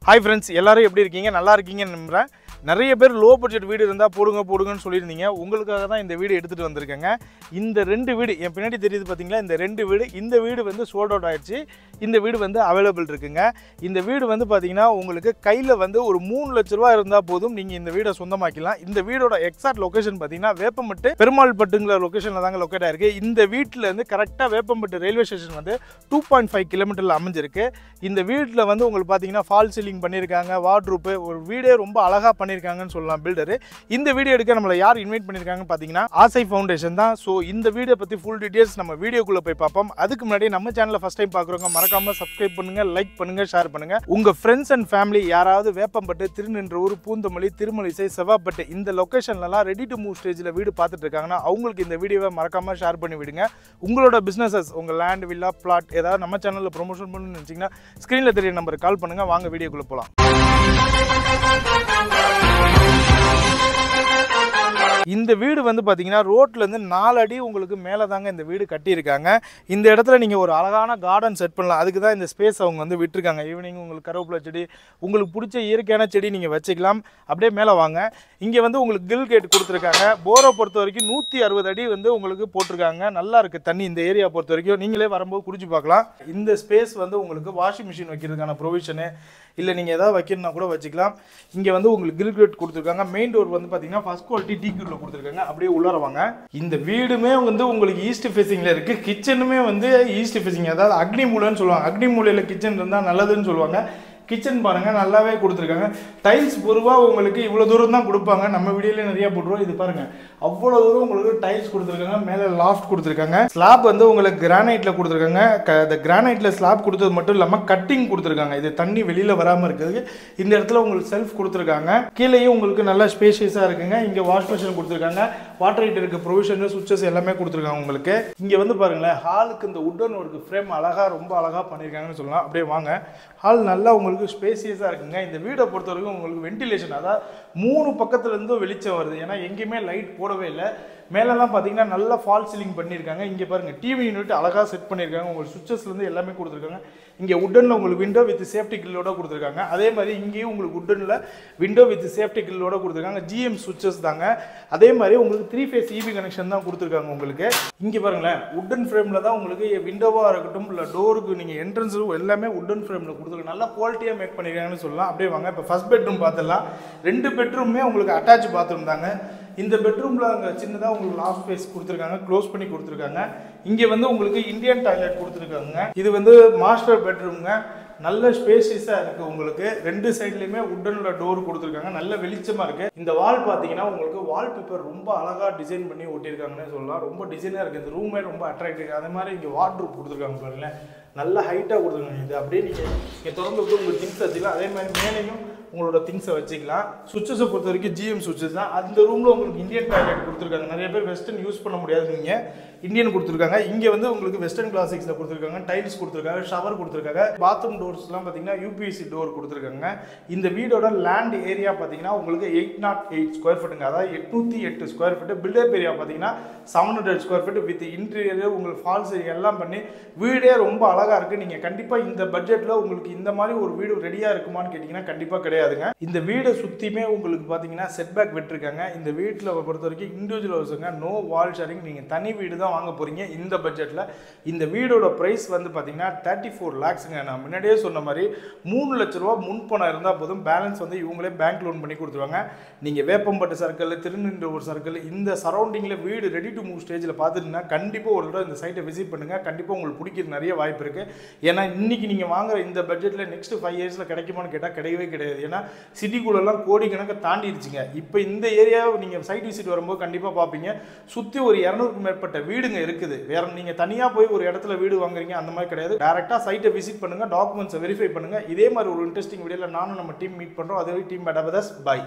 Hi friends, எல்லாரும் எப்படி இருக்கீங்க? நல்லா இருக்கீங்கன்னு நம்புறேன். நிறைய பேர் லோ பட்ஜெட் வீடு இருந்தா போடுங்கன்னு சொல்லிருந்தீங்க. உங்களுக்காக தான் இந்த வீடியோ எடுத்துட்டு வந்திருக்கேங்க. இந்த ரெண்டு வீடு என் பின்னாடி தெரியுது பாத்தீங்களா? இந்த ரெண்டு வீடு, இந்த வீடு வந்து சோல்ட் அவுட் ஆயிடுச்சு. இந்த வீடு வந்து அவைலபிள் இருக்குங்க. இந்த வீடு வந்து பாத்தீங்கன்னா உங்களுக்கு கையில வந்து ஒரு 3 லட்சம் ரூபாய் இருந்தா போதும் நீங்க இந்த வீடை சொந்தமாக்கலாம். இந்த வீடோட எக்ஸாக்ட் லொகேஷன் பாத்தீங்கன்னா வேப்பம்பட்டு பெருமாள்பட்டுங்கிற லொகேஷன்ல தாங்க லொகேட் ஆயிருக்கு. இந்த வீட்ல இருந்து கரெக்டா வேப்பம்பட்டு ரயில்வே ஸ்டேஷன் வந்து 2.5 கிலோமீட்டர்ல அமைஞ்சிருக்கு. இந்த வீட்ல வந்து உங்களுக்கு பாத்தீங்கன்னா ஃபால் சீலிங் பண்ணிருக்காங்க, வார்ட்ரூப், ஒரு வீடே ரொம்ப அழகா பண்ணிருக்காங்கன்னு சொல்லலாம் பில்டர். இந்த வீடியோ எடுக்க நம்மள யார் இன்வைட் பண்ணிருக்காங்கன்னு பாத்தீங்கன்னா ஆசை ஃபவுண்டேஷன் தான். சோ இந்த வீடியோ பத்தி ஃபுல் டீடைல்ஸ் நம்ம வீடியோக்குள்ள போய் பார்ப்போம். அதுக்கு முன்னாடி நம்ம சேனலை ஃபர்ஸ்ட் டைம் பார்க்குறவங்க மறக்காம சப்ஸ்கிரைப் பண்ணுங்க, லைக் பண்ணுங்க, ஷேர் பண்ணுங்க. உங்க ஃப்ரெண்ட்ஸ் அண்ட் ஃபேமிலி யாராவது வேப்பம்பட்டு, திருநின்றவூர், பூந்தமல்லி, திருமலிசை, செவ்வாப்பட்டு இந்த லொகேஷன்லலாம் ரெடி டு மூவ் ஸ்டேஜ்ல வீடு பார்த்துட்டு இருக்காங்கன்னா அவங்களுக்கு இந்த வீடியோவை மறக்காம ஷேர் பண்ணி விடுங்க. உங்களோட பிசினஸஸ், உங்க லேண்ட், வில்லா, பிளாட் ஏதாவது நம்ம சேனல்ல ப்ரொமோஷன் பண்ணணும்னு நினைச்சீங்கன்னா ஸ்கிரீன்ல தெரிய நம்பருக்கு கால் பண்ணுங்க. வாங்க வீடியோக்குள்ள போலாம். இந்த வீடு வந்து பாத்தீங்கன்னா ரோட்ல இருந்து 4 அடி உங்களுக்கு மேல தாங்க இந்த வீடு கட்டியிருக்காங்க. இந்த இடத்துல நீங்க ஒரு அழகான கார்டன் செட் பண்ணலாம். அதுக்கு தான் இந்த ஸ்பேஸ் அவங்க வந்து விட்டுருக்காங்க. ஈவினிங் உங்களுக்கு கருவேப்பிலை செடி, உங்களுக்கு பிடிச்ச இயற்கையான செடி நீங்க வச்சுக்கலாம். அப்படியே மேல வாங்க. இங்க வந்து உங்களுக்கு கில் கேட் கொடுத்துருக்காங்க. போரை பொறுத்த வரைக்கும் 160 அடி வந்து உங்களுக்கு போட்டிருக்காங்க. நல்லா இருக்கு தண்ணி இந்த ஏரியா பொறுத்த வரைக்கும். நீங்களே வரும்போது குடிச்சு பார்க்கலாம். இந்த ஸ்பேஸ் வந்து உங்களுக்கு வாஷிங் மிஷின் வைக்கிறதுக்கான ப்ரொவிஷனு, இல்லை நீங்கள் எதாவது வைக்கணும்னா கூட வச்சுக்கலாம். இங்கே வந்து உங்களுக்கு கில் கேட் கொடுத்துருக்காங்க. மெயின் டோர் வந்து பார்த்தீங்கன்னா ஃபர்ஸ்ட் குவாலிட்டி டீக்யூட்ல கொடுத்துருக்காங்க. அப்படியே உள்ளார வாங்க. இந்த வீடுமே வந்து உங்களுக்கு ஈஸ்ட் ஃபேசிங்ல இருக்கு. கிச்சனுமே வந்து ஈஸ்ட் ஃபேசிங், அதாவது அக்னி மூலைன்னு சொல்லுவாங்க. அக்னி மூலையில் கிச்சன் இருந்தால் நல்லதுன்னு சொல்லுவாங்க. கிச்சன் பாருங்க நல்லாவே கொடுத்துருக்காங்க. டைல்ஸ் பொதுவாக உங்களுக்கு இவ்வளோ தூரம் தான் கொடுப்பாங்க. நம்ம வீடியோல நிறைய போட்டுருவோம். இது பாருங்க அவ்வளோ தூரம் உங்களுக்கு டைல்ஸ் கொடுத்துருக்காங்க. மேலே லாஃப்ட் கொடுத்துருக்காங்க. ஸ்லாப் வந்து உங்களுக்கு கிரானைட்ல கொடுத்துருக்காங்க. இந்த கிரானைட்ல ஸ்லாப் கொடுத்தது மட்டும் இல்லாமல் கட்டிங் கொடுத்துருக்காங்க. இது தண்ணி வெளியில வராமல் இருக்கிறதுக்கு இந்த இடத்துல உங்களுக்கு செல்ஃப் கொடுத்துருக்காங்க. கீழேயும் உங்களுக்கு நல்ல ஸ்பேஷியஸா இருக்குங்க. இங்க வாஷ் மிஷின் கொடுத்துருக்காங்க. வாட்டர் ஹீட்டருக்கு ப்ரொவிஷன், சுவிட்சஸ் எல்லாமே கொடுத்துருக்காங்க உங்களுக்கு. இங்க வந்து பாருங்களேன், ஹாலுக்கு இந்த உட்டன் ஒர்க் ஃப்ரேம் அழகா, ரொம்ப அழகா பண்ணிருக்காங்கன்னு சொல்லலாம். அப்படியே வாங்க. ஹால் நல்லா உங்களுக்கு ஸ்பேசியஸா இருக்குங்க. இந்த வீடை பொறுத்த வரைக்கும் உங்களுக்கு வென்டிலேஷன், அதாவது 3 பக்கத்துல இருந்தும் வெளிச்சம் வருது. ஏன்னா எங்கேயுமே லைட் போடவே இல்லை. மேலெல்லாம் பார்த்தீங்கன்னா நல்லா ஃபால் சீலிங் பண்ணியிருக்காங்க. இங்கே பாருங்க டிவி யூனிட் அழகாக செட் பண்ணியிருக்காங்க. உங்களுக்கு சுவிச்சஸ்லேருந்து எல்லாமே கொடுத்துருக்காங்க. இங்கே உட்டனில் உங்களுக்கு விண்டோ வித் சேஃப்டி கில்லோட கொடுத்துருக்காங்க. அதே மாதிரி இங்கேயும் உங்களுக்கு உட்டனில் விண்டோ வித் சேஃப்டி கில்லோட கொடுத்துருக்காங்க. ஜிஎம் சுவிச்சஸ் தாங்க. அதே மாதிரி உங்களுக்கு 3 ஃபேஸ் இபி கனெக்ஷன் தான் கொடுத்துருக்காங்க உங்களுக்கு. இங்கே பாருங்களேன், உட்டன் ஃப்ரேமில் தான் உங்களுக்கு விண்டோவாக இருக்கட்டும், இல்லை டோருக்கு நீங்கள் என்ட்ரன்ஸும் எல்லாமே உட்டன் ஃப்ரேமில் கொடுத்துருக்காங்க. நல்லா குவாலிட்டியாக மேக் பண்ணியிருக்காங்கன்னு சொல்லலாம். அப்படியே வாங்க. இப்போ ஃபர்ஸ்ட் பெட்ரூம் பார்த்துடலாம். 2 பெட்ரூமே உங்களுக்கு அட்டாச் பாத்ரூம் தாங்க. இந்த பெட்ரூம்ல அங்கே சின்னதாக உங்களுக்கு லாஃப்ட் ஸ்பேஸ் கொடுத்துருக்காங்க. க்ளோஸ் பண்ணி கொடுத்துருக்காங்க. இங்கே வந்து உங்களுக்கு இந்தியன் டாய்லெட் கொடுத்துருக்காங்க. இது வந்து மாஸ்டர் பெட்ரூம்ங்க. நல்ல ஸ்பேசியஸாக இருக்குது உங்களுக்கு. 2 சைட்லையுமே உட்டன்ல டோர் கொடுத்துருக்காங்க. நல்ல வெளிச்சமாக இருக்குது. இந்த வால் பார்த்தீங்கன்னா உங்களுக்கு வால் பேப்பர் ரொம்ப அழகாக டிசைன் பண்ணி ஒட்டியிருக்காங்கன்னு சொல்லலாம். ரொம்ப டிசைனாக இருக்குது. இந்த ரூமே ரொம்ப அட்ராக்டிவ். அதே மாதிரி இங்கே வார்ட்ரூப் கொடுத்துருக்காங்க பாருங்களேன். நல்ல ஹைட்டாக கொடுத்துருக்காங்க. இது அப்படியே நீங்கள் திறந்து விட்டு உங்களுக்கு திங்ஸ் வச்சுக்கலாம். அதே மாதிரி மேலேயும் உங்களோட திங்ஸை வச்சுக்கலாம். சுவிச்சஸை பொறுத்த வரைக்கும் ஜிஎம் சுவிச்சஸ் தான். அந்த ரூமில் உங்களுக்கு இந்தியன் டாய்லெட் கொடுத்துருக்காங்க. நிறைய பேர் வெஸ்டர்ன் யூஸ் பண்ண முடியாது, நீங்கள் இந்தியன் கொடுத்துருக்காங்க. இங்கே வந்து உங்களுக்கு வெஸ்டர்ன் கிளாசிக்ஸில் கொடுத்துருக்காங்க. டைல்ஸ் கொடுத்துருக்காங்க, ஷவர் கொடுத்துருக்காங்க. பாத்ரூம் டோர்ஸ்லாம் பார்த்தீங்கன்னா யூபிஎஸ்சி டோர் கொடுத்துருக்காங்க. இந்த வீடோட லேண்ட் ஏரியா பார்த்தீங்கன்னா உங்களுக்கு 808 ஸ்கொயர் ஃபீட்டுங்க. அதாவது 808 ஸ்கொயர் ஃபீட்டு. பில்டப் ஏரியா பார்த்தீங்கன்னா 700 ஸ்கொயர் ஃபீட்டு வித் இன்டீரியர் உங்களுக்கு ஃபால்ஸ் எல்லாம் பண்ணி வீடே ரொம்ப அழகாக இருக்குது. நீங்கள் கண்டிப்பாக இந்த பட்ஜெட்டில் உங்களுக்கு இந்த மாதிரி ஒரு வீடு ரெடியாக இருக்குமான்னு கேட்டிங்கன்னா கண்டிப்பாக கிடையாதுங்க. இந்த வீடை சுற்றியுமே உங்களுக்கு பார்த்தீங்கன்னா செட்பேக் விட்டுருக்காங்க. இந்த வீட்டில் பொறுத்த வரைக்கும் இண்டிவிஜுவல் ஹவுஸுங்க. நோ வால் ஷேரிங். நீங்கள் தனி வீடு தான் வாங்க போகிறீங்க இந்த பட்ஜெட்டில். இந்த வீடோட ப்ரைஸ் வந்து பார்த்தீங்கன்னா 34 லேக்ஸுங்க. நான் முன்னாடியே சொன்ன மாதிரி 3 லட்ச ரூபா முன்பணம் இருந்தால் போதும். பேலன்ஸ் வந்து இவங்களே பேங்க் லோன் பண்ணி கொடுத்துருவாங்க. நீங்கள் வேப்பம்பட்டு சர்க்கிள், திருநின்றவூர் சர்க்கிள், இந்த சரௌண்டிங்கில் வீடு ரெடி டு மூவ் ஸ்டேஜில் பார்த்துட்டுனா கண்டிப்பாக ஒரு தடவை இந்த சைட்டை விசிட் பண்ணுங்கள். கண்டிப்பாக உங்களுக்கு பிடிக்கிறது நிறைய வாய்ப்பு இருக்குது. ஏன்னா இன்றைக்கி நீங்கள் வாங்குற இந்த பட்ஜெட்டில் நெக்ஸ்ட் 5 இயர்ஸில் கிடைக்குமான்னு கேட்டால் கிடையவே கிடையாது. ஏன்னா சிட்டிக்குள்ளெல்லாம் கோடி கணக்கு தாண்டிடுச்சுங்க. இப்போ இந்த ஏரியாவை நீங்கள் சைட் விசிட் வரும்போது கண்டிப்பாக பார்ப்பீங்க. சுற்றி ஒரு 200க்கும் மேற்பட்ட வீடுங்க இருக்குது. வேற நீங்கள் தனியாக போய் ஒரு இடத்துல வீடு வாங்குறீங்க அந்த மாதிரி கிடையாது. டேரெக்டாக சைட்டை விசிட் பண்ணுங்கள், டாக்குமெண்ட்ஸை வெரிஃபை பண்ணுங்கள். இதே மாதிரி ஒரு இன்ட்ரெஸ்டிங் வீடியோவில் நானும் நம்ம டீம் மீட் பண்ணுறோம். அதே டீம் பை.